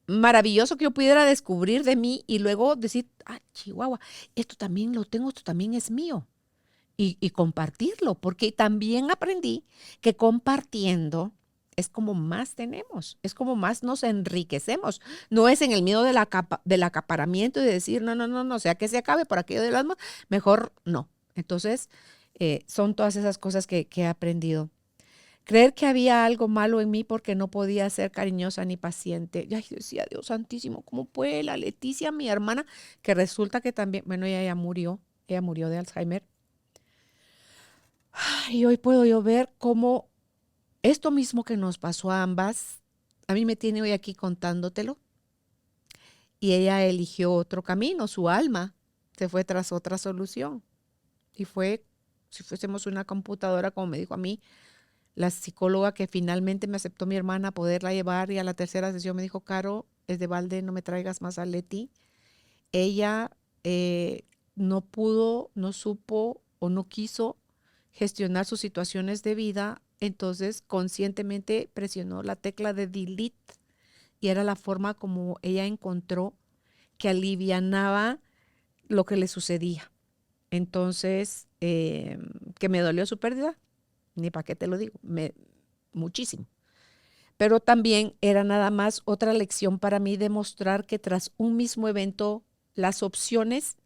maravilloso que yo pudiera descubrir de mí y luego decir, ah, Chihuahua, esto también lo tengo, esto también es mío. Y compartirlo, porque también aprendí que compartiendo es como más tenemos, es como más nos enriquecemos. No es en el miedo del acaparamiento y de decir, no, no, no, no, sea que se acabe por aquello del alma, mejor no. Entonces, son todas esas cosas que he aprendido. Creer que había algo malo en mí porque no podía ser cariñosa ni paciente. Ay, decía, Dios santísimo, ¿cómo puede la Leticia, mi hermana, que resulta que también, bueno, ella murió de Alzheimer. Y hoy puedo yo ver cómo esto mismo que nos pasó a ambas, a mí me tiene hoy aquí contándotelo. Y ella eligió otro camino, su alma se fue tras otra solución. Y fue, si fuésemos una computadora, como me dijo a mí, la psicóloga que finalmente me aceptó mi hermana poderla llevar, y a la tercera sesión me dijo, Caro, es de balde, no me traigas más a Leti. Ella no pudo, no supo o no quiso gestionar sus situaciones de vida entonces conscientemente presionó la tecla de delete y era la forma como ella encontró que alivianaba lo que le sucedía. Entonces, que me dolió su pérdida, ni para qué te lo digo, muchísimo. Pero también era nada más otra lección para mí demostrar que tras un mismo evento, las opciones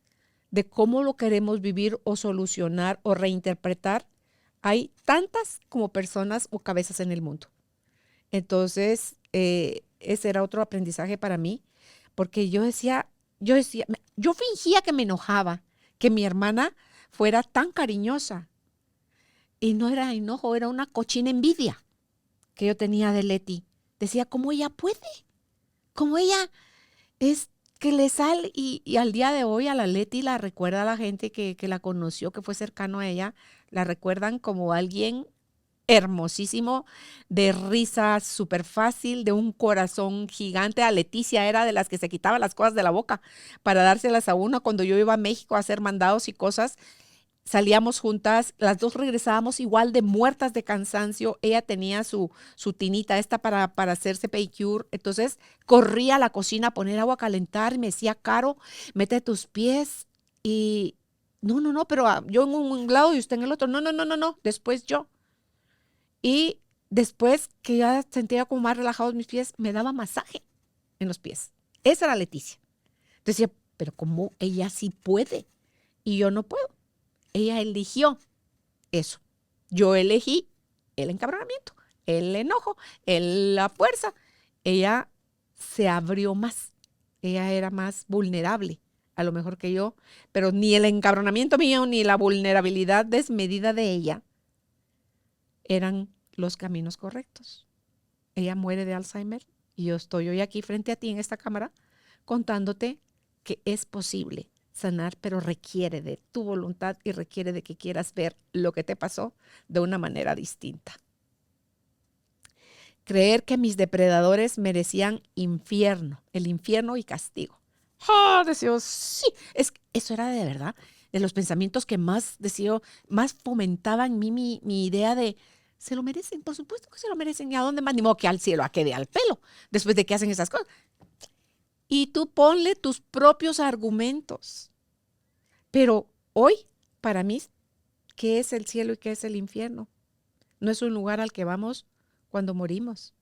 de cómo lo queremos vivir o solucionar o reinterpretar, hay tantas como personas o cabezas en el mundo. Entonces, ese era otro aprendizaje para mí, porque yo fingía que me enojaba, que mi hermana fuera tan cariñosa. Y no era enojo, era una cochina envidia que yo tenía de Leti. Decía, ¿cómo ella puede? ¿Cómo ella es que le sale? Y al día de hoy a la Leti la recuerda a la gente que la conoció, que fue cercano a ella, la recuerdan como alguien hermosísimo, de risa súper fácil, de un corazón gigante. A Leticia era de las que se quitaba las cosas de la boca para dárselas a uno cuando yo iba a México a hacer mandados y cosas. Salíamos juntas, las dos regresábamos igual de muertas de cansancio. Ella tenía su tinita esta para hacerse pedicure. Entonces corría a la cocina a poner agua a calentar y me decía, Caro, mete tus pies. Y no, pero yo en un lado y usted en el otro. No, después yo. Y después que ya sentía como más relajados mis pies, me daba masaje en los pies. Esa era Leticia. Entonces decía, pero ¿cómo ella sí puede? Y yo no puedo. Ella eligió eso. Yo elegí el encabronamiento, el enojo, la fuerza. Ella se abrió más. Ella era más vulnerable, a lo mejor que yo, pero ni el encabronamiento mío ni la vulnerabilidad desmedida de ella eran los caminos correctos. Ella muere de Alzheimer y yo estoy hoy aquí frente a ti en esta cámara contándote que es posible sanar, pero requiere de tu voluntad y requiere de que quieras ver lo que te pasó de una manera distinta. Creer que mis depredadores merecían infierno, el infierno y castigo. Decía, sí, eso era de verdad, de los pensamientos que más deseo, más fomentaba en mí mi idea de, se lo merecen, por supuesto que se lo merecen, ¿y a dónde más? Ni modo que al cielo, a que de al pelo, después de que hacen esas cosas. Y tú ponle tus propios argumentos. Pero hoy, para mí, ¿qué es el cielo y qué es el infierno? No es un lugar al que vamos cuando morimos.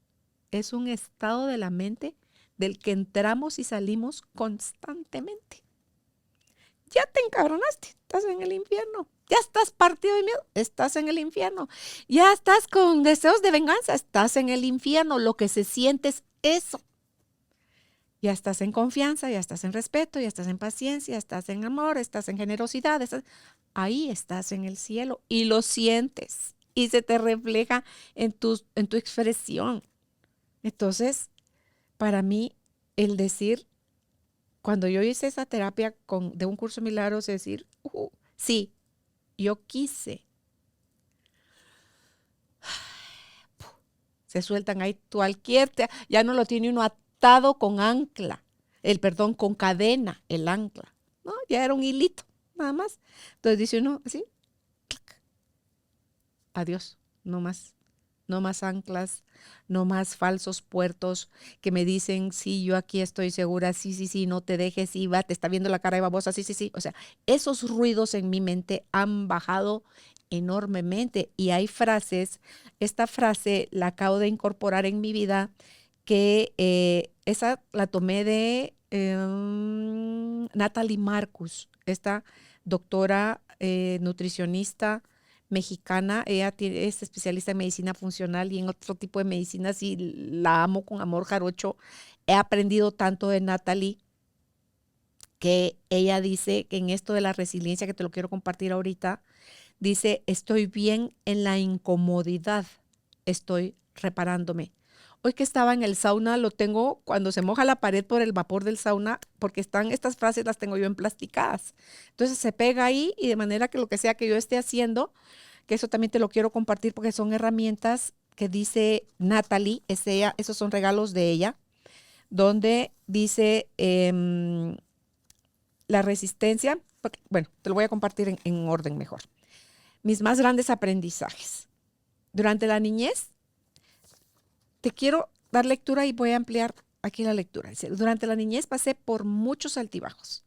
Es un estado de la mente del que entramos y salimos constantemente. Ya te encabronaste, estás en el infierno. Ya estás partido de miedo, estás en el infierno. Ya estás con deseos de venganza, estás en el infierno. Lo que se siente es eso. Ya estás en confianza, ya estás en respeto, ya estás en paciencia, estás en amor, estás en generosidad. Ahí estás en el cielo y lo sientes y se te refleja en tu expresión. Entonces, para mí, el decir, cuando yo hice esa terapia de un curso de milagros, es decir, sí, yo quise. Se sueltan ahí ya no lo tiene uno atado con ancla, con cadena, el ancla, ¿no? Ya era un hilito, nada más. Entonces dice uno así, adiós, no más. No más anclas, no más falsos puertos que me dicen, sí, yo aquí estoy segura, sí, no te dejes, sí, va, te está viendo la cara de babosa, sí. O sea, esos ruidos en mi mente han bajado enormemente y hay frases, esta frase la acabo de incorporar en mi vida, que esa la tomé de Natalie Marcus, esta doctora nutricionista mexicana. Ella es especialista en medicina funcional y en otro tipo de medicinas y la amo con amor jarocho. He aprendido tanto de Natalie que ella dice que en esto de la resiliencia, que te lo quiero compartir ahorita, dice, estoy bien en la incomodidad, estoy reparándome. Hoy que estaba en el sauna, lo tengo cuando se moja la pared por el vapor del sauna, porque estas frases las tengo yo emplasticadas. Entonces se pega ahí y de manera que lo que sea que yo esté haciendo, que eso también te lo quiero compartir porque son herramientas que dice Natalie, esos son regalos de ella, donde dice la resistencia, bueno, te lo voy a compartir en orden mejor. Mis más grandes aprendizajes. Durante la niñez, te quiero dar lectura y voy a ampliar aquí la lectura. Dice, durante la niñez pasé por muchos altibajos.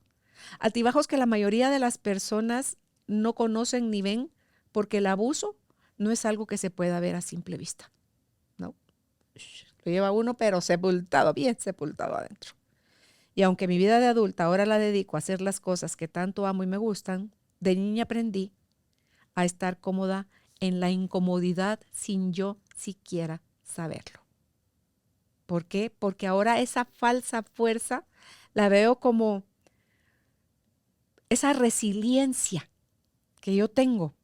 Altibajos que la mayoría de las personas no conocen ni ven porque el abuso no es algo que se pueda ver a simple vista. ¿No? Lo lleva uno, pero sepultado, bien sepultado adentro. Y aunque mi vida de adulta ahora la dedico a hacer las cosas que tanto amo y me gustan, de niña aprendí a estar cómoda en la incomodidad sin yo siquiera saberlo. ¿Por qué? Porque ahora esa falsa fuerza la veo como esa resiliencia que yo tengo.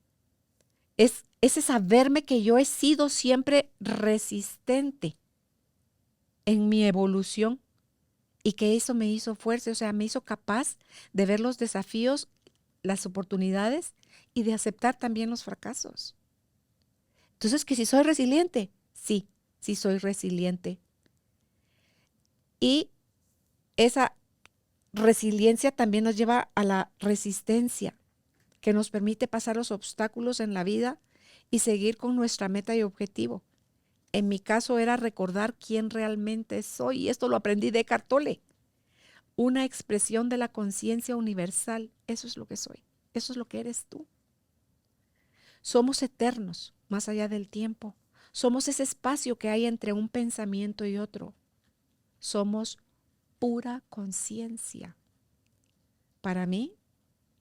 Es ese saberme que yo he sido siempre resistente en mi evolución y que eso me hizo fuerte, o sea, me hizo capaz de ver los desafíos, las oportunidades y de aceptar también los fracasos. Entonces, que si soy resiliente, sí, sí soy resiliente. Y esa resiliencia también nos lleva a la resistencia, que nos permite pasar los obstáculos en la vida y seguir con nuestra meta y objetivo. En mi caso era recordar quién realmente soy, y esto lo aprendí de Eckhart Tolle. Una expresión de la conciencia universal. Eso es lo que soy. Eso es lo que eres tú. Somos eternos, más allá del tiempo. Somos ese espacio que hay entre un pensamiento y otro. Somos pura conciencia. Para mí,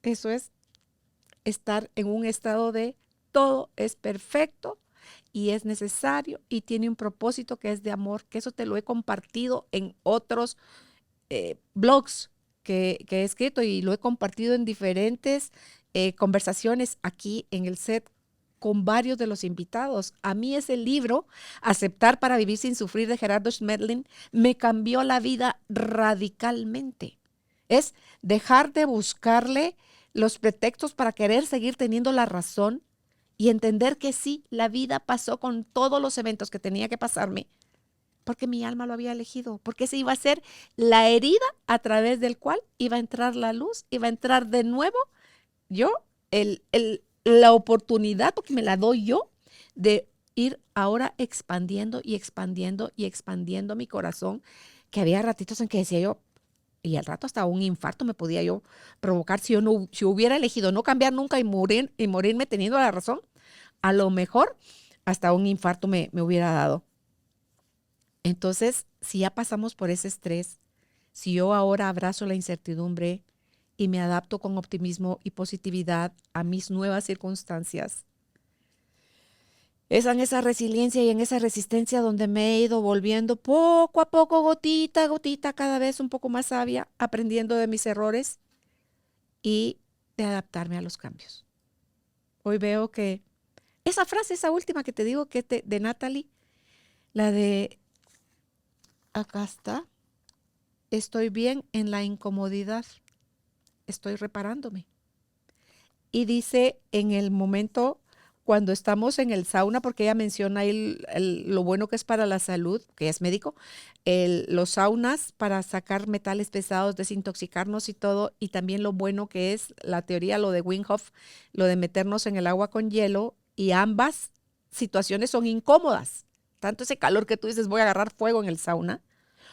eso es estar en un estado de todo es perfecto y es necesario y tiene un propósito que es de amor, que eso te lo he compartido en otros blogs que he escrito y lo he compartido en diferentes conversaciones aquí en el set con varios de los invitados. A mí ese libro, Aceptar para vivir sin sufrir, de Gerardo Schmedlin, me cambió la vida radicalmente. Es dejar de buscarle los pretextos para querer seguir teniendo la razón y entender que sí, la vida pasó con todos los eventos que tenía que pasarme, porque mi alma lo había elegido, porque esa iba a ser la herida a través del cual iba a entrar la luz, iba a entrar de nuevo yo, la oportunidad, porque me la doy yo, de ir ahora expandiendo y expandiendo y expandiendo mi corazón, que había ratitos en que decía yo, y al rato hasta un infarto me podía yo provocar si yo no, si hubiera elegido no cambiar nunca y morirme teniendo la razón, a lo mejor hasta un infarto me hubiera dado. Entonces, si ya pasamos por ese estrés, si yo ahora abrazo la incertidumbre y me adapto con optimismo y positividad a mis nuevas circunstancias, es en esa resiliencia y en esa resistencia donde me he ido volviendo poco a poco, gotita a gotita, cada vez un poco más sabia, aprendiendo de mis errores y de adaptarme a los cambios. Hoy veo que esa frase, esa última que te digo que es de Natalie, la de, acá está, estoy bien en la incomodidad, estoy reparándome. Y dice en el momento cuando estamos en el sauna, porque ella menciona ahí lo bueno que es para la salud, que es médico, los saunas para sacar metales pesados, desintoxicarnos y todo, y también lo bueno que es la teoría, lo de Wim Hof, lo de meternos en el agua con hielo, y ambas situaciones son incómodas. Tanto ese calor que tú dices, voy a agarrar fuego en el sauna,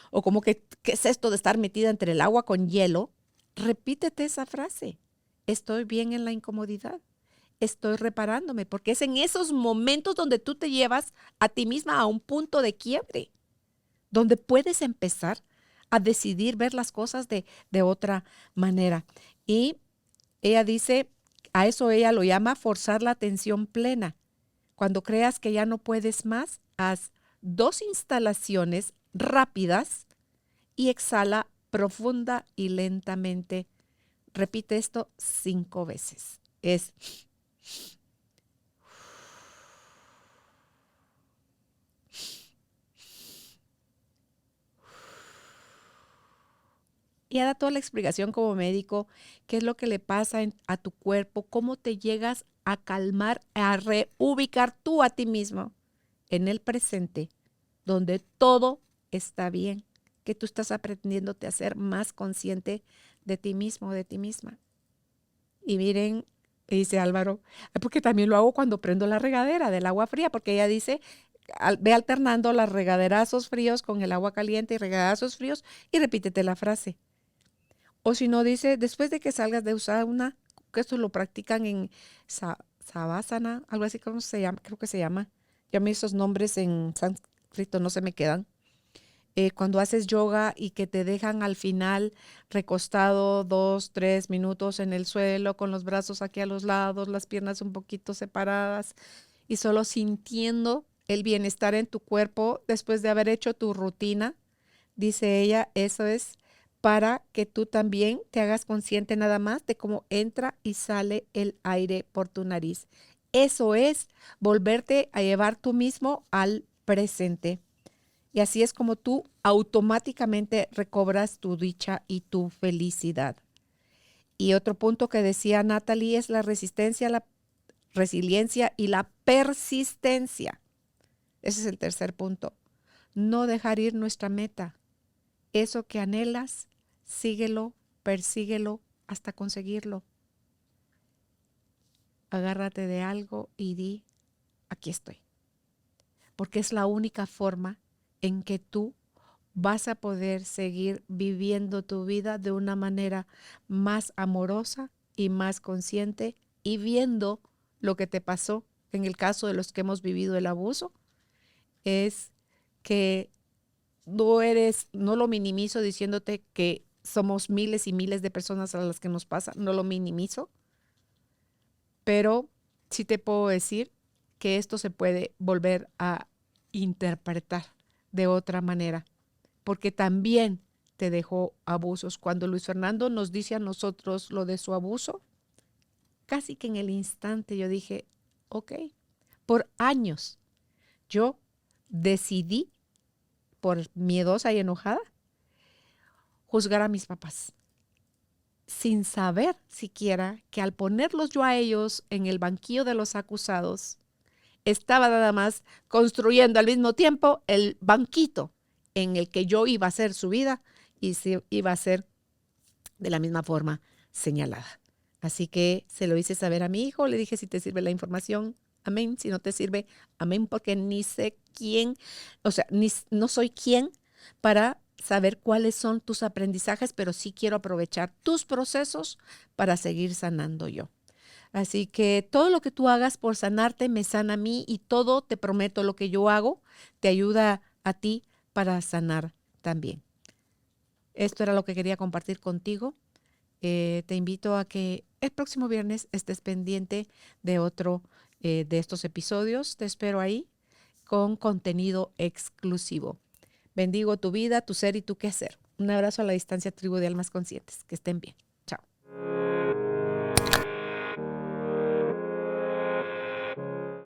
o como que, ¿qué es esto de estar metida entre el agua con hielo? Repítete esa frase. Estoy bien en la incomodidad. Estoy reparándome, porque es en esos momentos donde tú te llevas a ti misma a un punto de quiebre, donde puedes empezar a decidir ver las cosas de otra manera. Y ella dice, a eso ella lo llama forzar la atención plena. Cuando creas que ya no puedes más, haz 2 instalaciones rápidas y exhala profunda y lentamente. Repite esto 5 veces. Es y da toda la explicación como médico, qué es lo que le pasa a tu cuerpo, cómo te llegas a calmar, a reubicar tú a ti mismo en el presente, donde todo está bien, que tú estás aprendiéndote a ser más consciente de ti mismo, de ti misma. Y miren, Y dice Álvaro, porque también lo hago cuando prendo la regadera del agua fría, porque ella dice, ve alternando las regaderazos fríos con el agua caliente y regaderazos fríos y repítete la frase. O si no, dice, después de que salgas de usar una, que esto lo practican en Savasana, algo así como se llama, creo que se llama. Ya me esos nombres en sánscrito no se me quedan. Cuando haces yoga y que te dejan al final recostado 2, 3 minutos en el suelo con los brazos aquí a los lados, las piernas un poquito separadas y solo sintiendo el bienestar en tu cuerpo después de haber hecho tu rutina, dice ella, eso es para que tú también te hagas consciente nada más de cómo entra y sale el aire por tu nariz. Eso es volverte a llevar tú mismo al presente. Y así es como tú automáticamente recobras tu dicha y tu felicidad. Y otro punto que decía Natalie es la resistencia, la resiliencia y la persistencia. Ese es el tercer punto. No dejar ir nuestra meta. Eso que anhelas, síguelo, persíguelo hasta conseguirlo. Agárrate de algo y di, aquí estoy. Porque es la única forma en que tú vas a poder seguir viviendo tu vida de una manera más amorosa y más consciente y viendo lo que te pasó. En el caso de los que hemos vivido el abuso, es que no lo minimizo diciéndote que somos miles y miles de personas a las que nos pasa, no lo minimizo, pero sí te puedo decir que esto se puede volver a interpretar de otra manera, porque también te dejó abusos. Cuando Luis Fernando nos dice a nosotros lo de su abuso, casi que en el instante yo dije, ok, por años yo decidí, por miedosa y enojada, juzgar a mis papás, sin saber siquiera que al ponerlos yo a ellos en el banquillo de los acusados, estaba nada más construyendo al mismo tiempo el banquito en el que yo iba a hacer su vida y se iba a ser de la misma forma señalada. Así que se lo hice saber a mi hijo, le dije, si te sirve la información, amén, si no te sirve, amén, porque ni sé quién, o sea, no soy quién para saber cuáles son tus aprendizajes, pero sí quiero aprovechar tus procesos para seguir sanando yo. Así que todo lo que tú hagas por sanarte me sana a mí y todo, te prometo, lo que yo hago te ayuda a ti para sanar también. Esto era lo que quería compartir contigo. Te invito a que el próximo viernes estés pendiente de otro de estos episodios. Te espero ahí con contenido exclusivo. Bendigo tu vida, tu ser y tu quehacer. Un abrazo a la distancia, tribu de almas conscientes. Que estén bien.